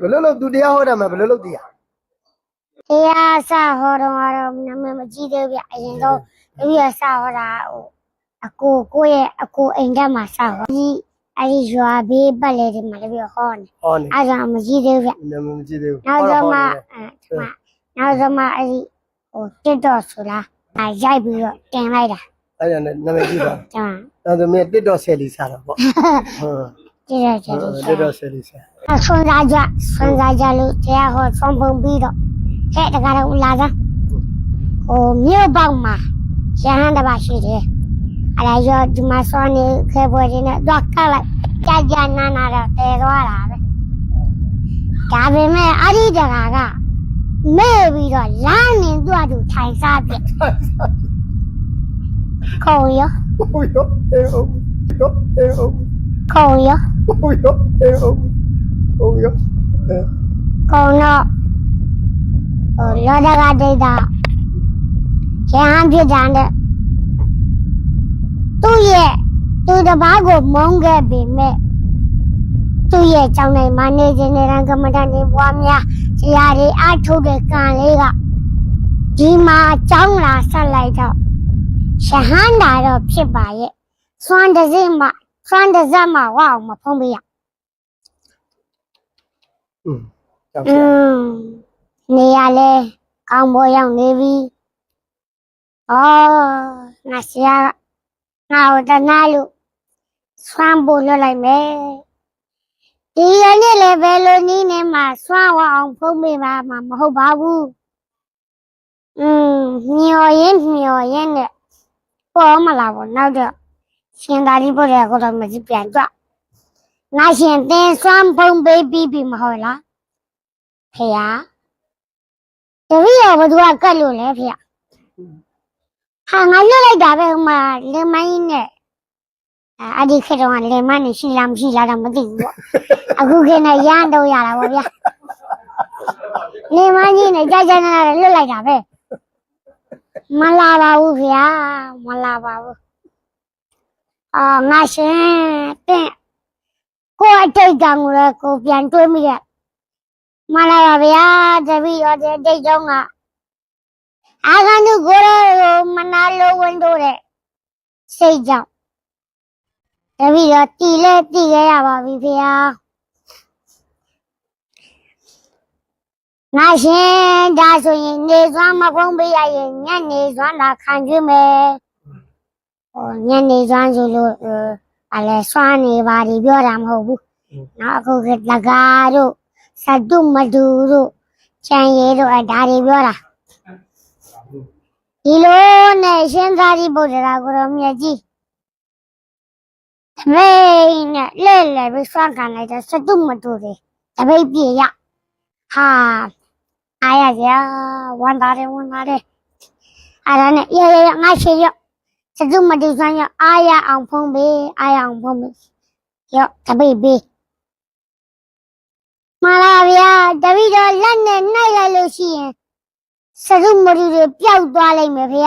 ဘယ်လိုလုပ်သူတရားဟောတာမှာဘယ်လိုလုပ်တည်ရတရားစဟောတော့နာမည်မကြည့်သေးဗျအရင်တော့ဒီရစဟောတာဟိုအကိုရဲ့အကိုအိမ်ကမှစဟောဒီအဲ့ဒီရွာဘေးပတ်လေဒီမှာလည်းပြောဟောနေအဲ့ဒါမကြည့်သေးဗျနာမည်မကြည့်သေးဘူးနောက်ဆုံးမှအဲ့ဒီဟိုတစ်တော့ဆိုလားရိုက်ပြီးတော့တင်လိုက်တာအဲ့ဒါနာမည်ကြည့်ပါကျန်အဲ့ဒါမင်းတစ်တော့ဆယ်လီစားတော့ပေါ့ဟုတ်တစ်တော့ဆယ်လီစားဆွမ်းစားကြလို့တရားဟောဆုံးပုံပြီးတော့ဟဲ့တကားတော့လာသားဟိုမြို့ပေါက်မှာရဟန်းတစ်ပါးရှိတယ်အဲ့ဒါရောဒီမှာစောနေခဲပွဲတွေနဲ့တော့ကလိုက်ကြာနာတော့တဲသွားတာပဲဒါပေမဲ့အဲ့ဒီတကားကမဲ့ပြီးတော့လမ်းနေတော့သူထိုင်စားပြခုံရောခုံရောခုံတော့ခုံတော့လောဒကဒိတာရဟန်းဖြစ်တာနဲ့သူတပားကိုမုန်းခဲ့ပေမဲ့သူ့ရဲ့ကြောင့်နိုင်မနေခြင်းနဲ့ကမ္မဋ္ဌာန်းတွေပွားများတရားတွေအထုတ်တဲ့ကံလေးကဒီမှာကြောင်းလာဆက်လိုက်တော့ရဟန်းတာတော့ဖြစ်ပါရဲ့စွမ်းတစ်စက်မှဝအောင်မဖုံးပေးရနေရလဲကောင်းပေါ်ရောက်နေပြီငါဆရာငါ့ကိုတနာလို့စွမ်းဖို့လွတ်လိုက်မယ်ဒီရနေ့လည်းဘယ်လိုနည်းနဲ့မှစွမ်းဝအောင်ဖုံးပေးပါမှာမဟုတ်ပါဘူးမျော်ရင်နဲ့ပေါ်မလာဘူးနောက်တော့ရှင်သာရိပုတ္တရာကတော့မကြည့်ပြန်ကြငါရှင်သင်စွမ်းဖုံးပေးပြီးမဟုတ်လားဖေယားတပည့်တော်ဘသူကကတ်လို့လဲဖေယားဟာငါလွတ်လိုက်တာပဲဟိုမှာလင်မင်းနဲ့အဲ့ဒီခေတ်တော့လင်မနဲ့ရှိလားမရှိလားတော့မသိဘူးပေါ့အခုခေတ်နဲ့ရမ်းတော့ရတာပေါ့ဗျာလင်မကြီးနဲ့ကြာနာလွတ်လိုက်တာပဲမလာပါဘူးဖေယားမလာပါဘူးငါရှင်တဲ့ကိုအတိတ်ကံကိုလည်းကိုပြန်တွေးမိတယ်မလာပါဗျာတပည့်တော်တဲ့ဒိတ်တော့ကအာဂန္တုကိုရောမနာလိုဝင်တို့တဲ့စိတ်ကြောင့်တပည့်တော်တီလဲတီခဲ့ရပါပြီဖေဟာငါရှင်ဒါဆိုရင်နေစွမ်းမဖုံးပေးရရင်ညနေစွမ်းသာခံကျွေးမယ်ညနေစွမ်းဆိုလို့လဲစွမ်းနေပါဒီပြောတာမဟုတ်ဘူးနောက်အခုကလကားတို့စတုမတူတို့ချန်ရည်တို့ဒါတွေပြောတာဒီလိုနဲ့ရှင်သာရိပုတ္တရာကိုရောမြတ်ကြီးသမီးနဲ့လဲပြီးစွမ်းခံလိုက်တဲ့စတုမတူတွေတပိတ်ပြေရဟာအားရကြဝန်တာတယ်အဲ့ဒါနဲ့ရငါရှိရစတုမတူစွမ်းရအားရအောင်ဖုံးပေးရောတပိတ်ပေးမလာဗျာတပည့်တော်လက်နဲ့နှိုက်လိုက်လို့ရှိရင်စရုမရီတွေပျောက်သွားလိမ့်မယ်ဖေ။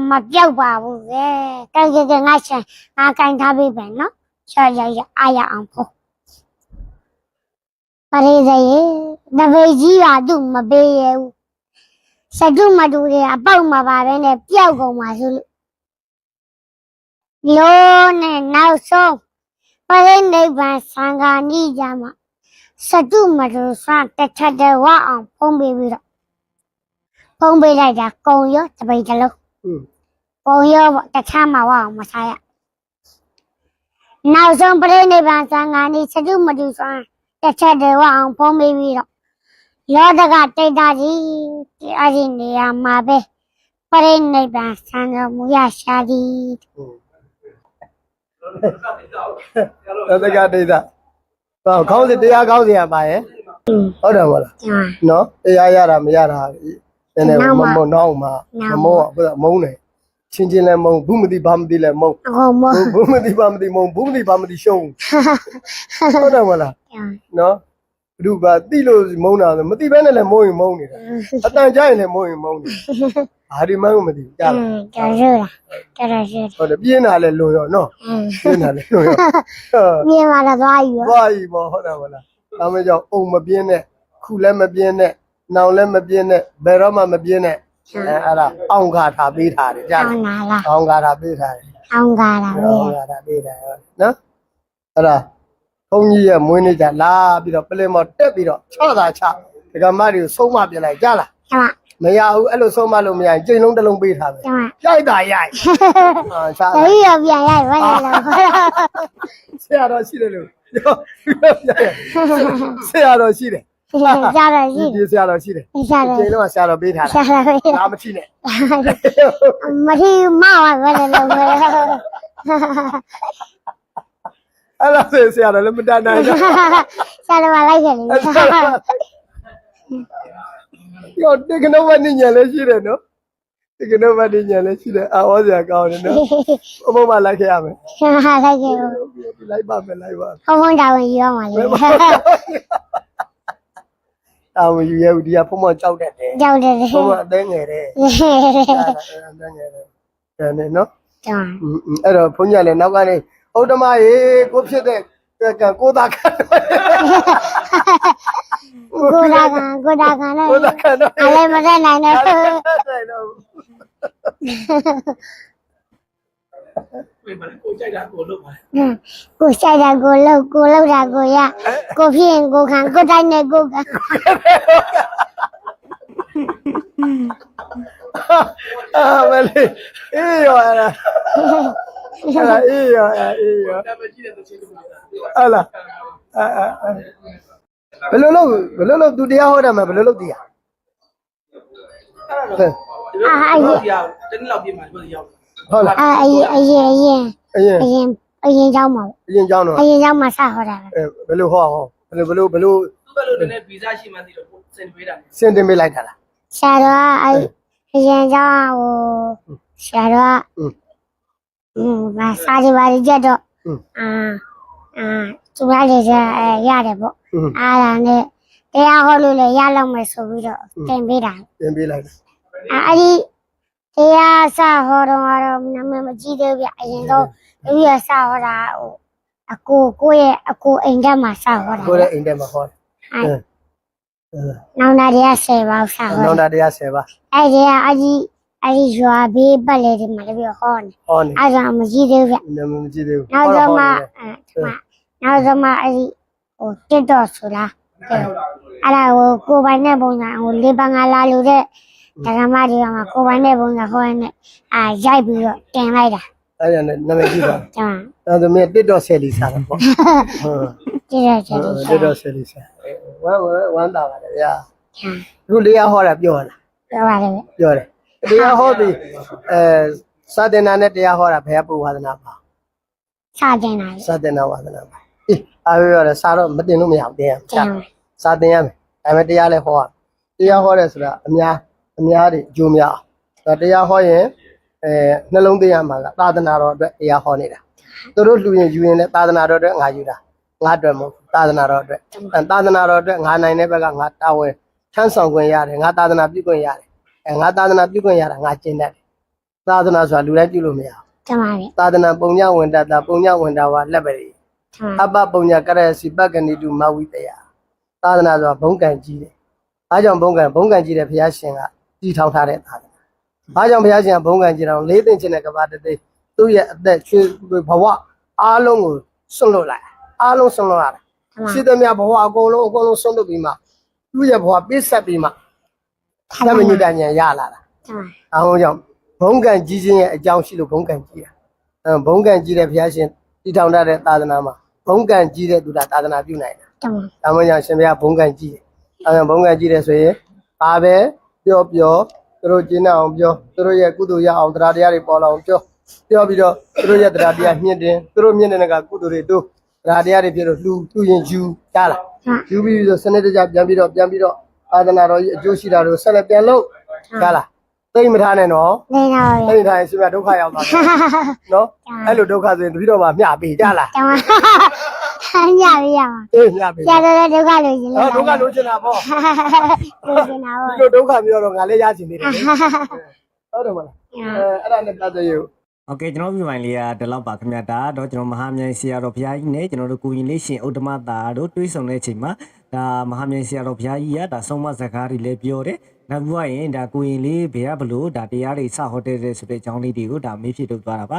မပျောက်ပါဘူးကဲ။ကဲငါရှင်ငါကင်ထားပေးပဲနော်။ရအားရအောင်ဖို့။ပရိသေရေတပည့်ကြီးကသူ့မပေးရဘူး။စတုမတူတွေအပေါက်မှာပါပဲနဲ့ပျောက်ကုန်ပါဆိုလို့လုံးနဲ့နောက်ဆုံးပရိနိဗ္ဗာန်သံဃာနိကြမှာစတုမတူစတစ်ထက်တည်းဝအောင်ဖုံးပေးပြီးတော့ဖုံးပေးလိုက်တာကုံရောတပိတ်တလုံးကုံရောတခြားမှာဝအောင်မထားရနောက်ဆုံးပရိနိဗ္ဗာန်သံဃာနိစတုမတူစတစ်ထက်တည်းဝအောင်ဖုံးပေးပြီးတော့လောဒကတိတ်တာကြီးအဲ့ဒီနေရာမှာပဲပရိနိဗ္ဗာန်သံဃာမူရရှာသည်တက္ကဒိဋ္ဌခေါင်းစဉ်တရားခေါင်းစဉ်ရပါရဲ့ဟုတ်တယ်မဟုတ်လားနော်တရားရတာမရတာနည်းနည်းမုံနောက်မှာမုံမုံတယ်ချင်းလဲမုံဘူးမသိဘာမသိလဲမုံဘူးမသိဘာမသိမုံဘူးမသိဘာမသိရှုံးဟုတ်တယ်မဟုတ်လားနော် ဘုရားတိလို့မုန်းတာဆိုမတိဘဲနဲ့လည်းမုန်းရင်မုန်းနေတာအတန်ကြရင်လည်းမုန်းရင်မုန်းနေဘာဒီမှန်းကိုမသိဘူးကြားလား တော်ရလားတော်ရ ဟုတ်တယ်ပြင်းတာလည်းလွန်ရောနော်ပြင်းတာလည်းလွန်ရော မြင်လာတော့သွားယူ သွားပြီပေါ့ဟုတ်တယ်မလားဒါမှကြောင့်အုံမပြင်းနဲ့ခုလည်းမပြင်းနဲ့နောင်လည်းမပြင်းနဲ့ဘယ်တော့မှမပြင်းနဲ့အဲ့ဒါအောင်ခါထားပေးထားတယ်ကြား အောင် လား လာလား အောင်ခါထားပေးထားတယ် အောင်ကားလာ အောင်ခါထားပေးထားတယ်နော်အဲ့ဒါဘုန်းကြီးရဲ့မွေးနေ့ကြလာပြီးတော့ပလင်မော်တက်ပြီးတော့ချတာချဒကမတွေကိုဆုံးမပြလိုက်ကြားလား ကျမ မရဘူးအဲ့လိုဆုံးမလို့မရရင်ကျိန်လုံးတစ်လုံးပေးထားပဲ ကျမ ရိုက်တာရိုက်ဟာချ တတိယပြန်ရိုက်ဝဲရလို့ ဆရာတော်ရှိတယ်လို့ပြောဆရာတော်ရှိတယ် ကြားရရှိ ဒီဆရာတော်ရှိတယ် ကြားရ ကျိန်လုံးကဆရာတော်ပေးထားတာ ကြားရ ဒါမချိနဲ့ မထီမဝဲလို့ အဲ့ဒါဆိုဆရာတော်လည်းမတန်နိုင်ဘူး ကြားရမလိုက်ခဲ့လေ ရောတကနဝနိညာလည်းရှိတယ်နော်တကနဝနိညာလည်းရှိတယ်အာဝဆရာကောင်းတယ်နော်အမမလိုက်ခဲ့ရမယ် လိုက်ခဲ့ လိုက်ပါမယ်လိုက်ပါ ဘုံတော်ဝင်ရောမှာလေ အာမယူရဘူးဒီကဖုံမကြောက်တတ်တယ် ကြောက်တယ် ဖုံမအသေးငယ်တယ်အသေးငယ်တယ်ဒါနဲ့နော် ကျမ အဲ့တော့ဘုန်းကြီးကလည်းနောက်ကနေဥဒ္ဓမရေကိုဖြစ်တဲ့ကိုသားခံတော့ ကိုဒါကန်နဲ့ ကိုသားခံတော့ အလည်းမသက်နိုင်တော့ အဲ့တော့ 为嘛呢？我在家过路嘛。 ကိုဆိုင်တာကိုလောက်တာကိုရကိုဖြစ်ရင်ကိုခံကိုတိုင်းနဲ့ကိုခံ အာမလေးအေးရောအဲ့ဒါအေးရောအေးရော 咱们今天都吃什么？ ဟာလားဘယ်လိုလုပ်သူတရားဟောတယ်မှာဘယ်လိုလုပ်တည်ရ 真老别买，不是要。 ဟုတ်လား အရင် အရင် เจ้าမှာ အရင်ကြောင်းတော့ အရင်เจ้าမှာစဟောတာ ဘယ်လိုဟောဘယ်လို သူ့ဘက်လိုနဲ့ဗီဇရှိမှသိတော့စင်ပေးတာ စင်တင်ပေးလိုက်တာလား ဆရာတော်အရင်เจ้าဟိုဆရာတော်ဘာစာကြပါကြတော့သူရလေရတယ်ပေါ့အားလာနဲ့တရားဟောလို့လည်းရလောက်မယ်ဆိုပြီးတော့တင်ပေးတာ တင်ပေးလိုက် အဲ့ဒီတရားစဟောတော့နာမည်မကြည့်သေးဘူးအရင်တော့ဒီရစဟောတာဟိုအကိုရဲ့အကိုအိမ်ကမှစဟောတာ ကိုလည်းအိမ်ထဲမှာဟောတယ် နောင်နာတရား10ပါးစဟော နောင်တာတရား10ပါး အဲ့ဒီအဲ့ဒီရွာဘေးပတ်လေဒီမှာလည်းပြောဟောနေ ဟောနေ အဲ့ဒါမကြည့်သေးဘူး နာမည်မကြည့်သေးဘူး နောက်ဆုံးမှနောက်ဆုံးမှအဲ့ဒီဟိုတက်တော့ဆိုလားအဲ့ဒါဟိုကိုပိုင်တဲ့ပုံစံဟိုလေးပန်းကလာလို့တဲ့ဓမ္မတွေကမှကိုပိုင်တဲ့ပုံစံဟောနေရိုက်ပြီးတော့တင်လိုက်တာ အဲ့ဒါနဲ့နာမည်ကြည့်ပါ ကျန် အဲ့ဒါမြတ်တစ်တော့ဆယ်လီစားတာပေါ့ဟုတ် ကြည့်ရကြည့် တစ်တော့ဆယ်လီစားဝမ်းတာပါလေဗျာသူတရားဟောတာပြောလား ပြောပါလေ ပြောတယ်တရားဟောပြီးစာတင်နာနဲ့တရားဟောတာဘယ်ပုဝါဒနာပါ စတင်တာ စာတင်နာဝါဒနာပါအေးအားပြောရတယ်စာတော့မတင်လို့မရဘူးတင်ရ ကျန် စာတင်ရမယ်ဒါပေမဲ့တရားလည်းဟောရတရားဟောတယ်ဆိုတာအများတွေအကျိုးများဒါတရားဟောရင်နှလုံးသွင်းရမှာကသာသနာတော်အတွက်တရားဟောနေတာသူတို့လူရင်ယူရင်လည်းသာသနာတော်အတွက်ငါယူတာငါအတွက်မဟုတ်သာသနာတော်အတွက်သာသနာတော်အတွက်ငါနိုင်တဲ့ဘက်ကငါတာဝန်ထမ်းဆောင်ခွင့်ရတယ်ငါသာသနာပြုခွင့်ရတယ်ငါသာသနာပြုခွင့်ရတာငါကျင့်တတ်တယ်သာသနာဆိုတာလူတိုင်းပြုလို့မရဘူး ကျန်ပါပြီ သာသနာပုံညဝန္တတာပုံညဝန္တာဝါလက်ပရိအပ္ပပုံညကရစီပက္ကဏိတုမဝိတယသာသနာဆိုတာဘုံကံကြီးတယ်အားကြောင့်ဘုံကံကြီးတဲ့ဘုရားရှင်ကတည်ထောင်ထားတဲ့သာသနာအားကြောင့်ဘုရားရှင်ကဘုံကံကြီးတော်လေးသိမ့်ခြင်းတဲ့ကဘာတသိသူ့ရဲ့အသက်ချွေဘဝအားလုံးကိုဆွန့်လွတ်လိုက်အားလုံးဆွန့်လွတ်ရတယ်ရှိသမျှဘဝအကုန်လုံးဆွန့်လွတ်ပြီးမှသူ့ရဲ့ဘဝပြည့်စက်ပြီးမှသမညုတဉာဏ်ရလာတာ ကျန် အားလုံးကြောင့်ဘုံကံကြီးခြင်းရဲ့အကြောင်းရှိလို့ဘုံကံကြီးတာဘုံကံကြီးတဲ့ဘုရားရှင်တည်ထောင်ထားတဲ့သာသနာမှာဘုံကံကြီးတဲ့သူကသာသနာပြုနိုင်တာ ကျန် ဒါမှမဟုတ်ရှင်ဘုရားဘုံကံကြီးတယ်အဲဒါဘုံကံကြီးတယ်ဆိုရင်ဘာပဲပြောသူတို့ကျင်းအောင်ပြောသူတို့ရဲ့ကုသိုလ်ရအောင်တရားတရားတွေပေါ်လာအောင်ပြောပြီးတော့သူတို့ရဲ့တရားတရားမြင့်တင်သူတို့မြင့်တဲ့ကကုသိုလ်တွေတို့တရားတရားတွေဖြစ်လို့လူရင်ယူကြလားယူပြီးတော့စနစ်တကျပြန်ပြီးတော့အာသနာတော်ကြီးအကျိုးရှိတာတို့ဆက်လက်ပြန်လို့ကြလားသိမထားနဲ့နော် နေတော့ သိထားရင်ရှင်မဒုက္ခရောက်သွားတယ်နော်အဲ့လိုဒုက္ခဆိုရင်တပည့်တော်မှာမျှပေးကြလား ကျန် ညပြီရပါ အေးညပြီ ဆရာတော်ဒုက္ခလို့ရှင် ဟောဒုက္ခလိုချင်တာပေါ့ လို့ရှင်တာပေါ့ ဒီလိုဒုက္ခမျိုးတော့ငါလည်းရချင်နေတယ်ဟုတ်တယ်မလားအဲ့ဒါနဲ့ပတ်သက်ရုံ โอเคကျွန်တော်ပြပိုင်းလေးကဒီလောက်ပါခင်ဗျာဒါတော့ကျွန်တော်မဟာမြိုင်ဆရာတော်ဘုရားကြီးနဲ့ကျွန်တော်တို့ကိုရင်လေးရှင်ဥတ္တမတာတို့တွေးဆုံတဲ့အချိန်မှာဒါမဟာမြိုင်ဆရာတော်ဘုရားကြီးကဒါဆုံးမစကားတွေလည်းပြောတယ်နောက်ပြီးရင်ဒါကိုရင်လေးဘယ်ကဘလို့ဒါတရားတွေစဟောတဲ့ဆိုတဲ့အကြောင်းလေးတွေကိုဒါမေးဖြစ်ထုတ်သွားတာပါ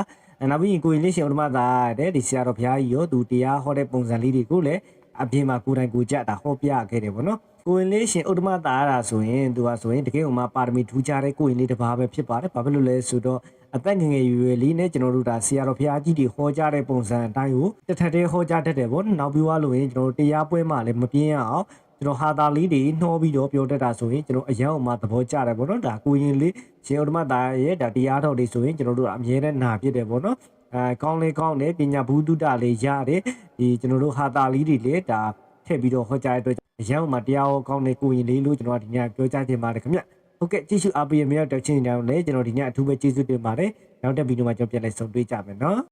နောက်ပြီးကိုရင်လေးရှင်ဥတ္တမတာတဲ့ဒီဆရာတော်ဘုရားကြီးရောသူတရားဟောတဲ့ပုံစံလေးတွေကိုလည်းအပြင်မှာကိုယ်တိုင်ကိုကြဒါဟောပြခဲ့တယ်ဗောနော်ကိုရင်လေးရှင်ဥတ္တမတာရတာဆိုရင်သူကဆိုရင်တကယ်ဟိုမှာပါရမီထူးခြားတဲ့ကိုရင်လေးတစ်ပါးပဲဖြစ်ပါတယ်ဘာဖြစ်လို့လဲဆိုတော့အသက်ငယ်ငယ်ရွယ်လေးနဲ့ကျွန်တော်တို့ဒါဆရာတော်ဘုရားကြီးတွေဟောကြားတဲ့ပုံစံအတိုင်းကိုတစ်ထက်တည်းဟောကြားတတ်တယ်ဗောနောက်ပြီးလို့ရင်ကျွန်တော်တို့တရားပွဲမှာလည်းမပြင်းရအောင်ကျွန်တော်ဟာတာလေးတွေနှောပြီးတော့ပြောတတ်တာဆိုရင်ကျွန်တော်အရန်အောင်မှသဘောကျတယ်ဗောနော်ဒါကိုရင်လေးရှင်ဥတ္တမတာရဲ့ဒါတရားတော်တွေဆိုရင်ကျွန်တော်တို့အမြဲတမ်းနာဖြစ်တယ်ဗောနော်ကောင်းလေးကောင်းတယ်ပညာဘူးတုတလေးရတယ်ဒီကျွန်တော်တို့ဟာတာလေးတွေလည်းဒါထည့်ပြီးတော့ဟောကြားတဲ့အတွက်အရန်အောင်မှတရားဟောကောင်းတဲ့ကိုရင်လေးလို့ကျွန်တော်ဒီညပြောကြားချင်ပါတယ်ခင်ဗျဟုတ်ကဲ့ကြည့်ရှုအားပေးရမြောက်တဲ့ချင်းတောင်လည်းကျွန်တော်ဒီညအထူးပဲကျေးဇူးတင်ပါတယ်နောက်တဲ့ဗီဒီယိုမှာကျွန်တော်ပြန်လည်ဆုံတွေ့ကြမယ်နော်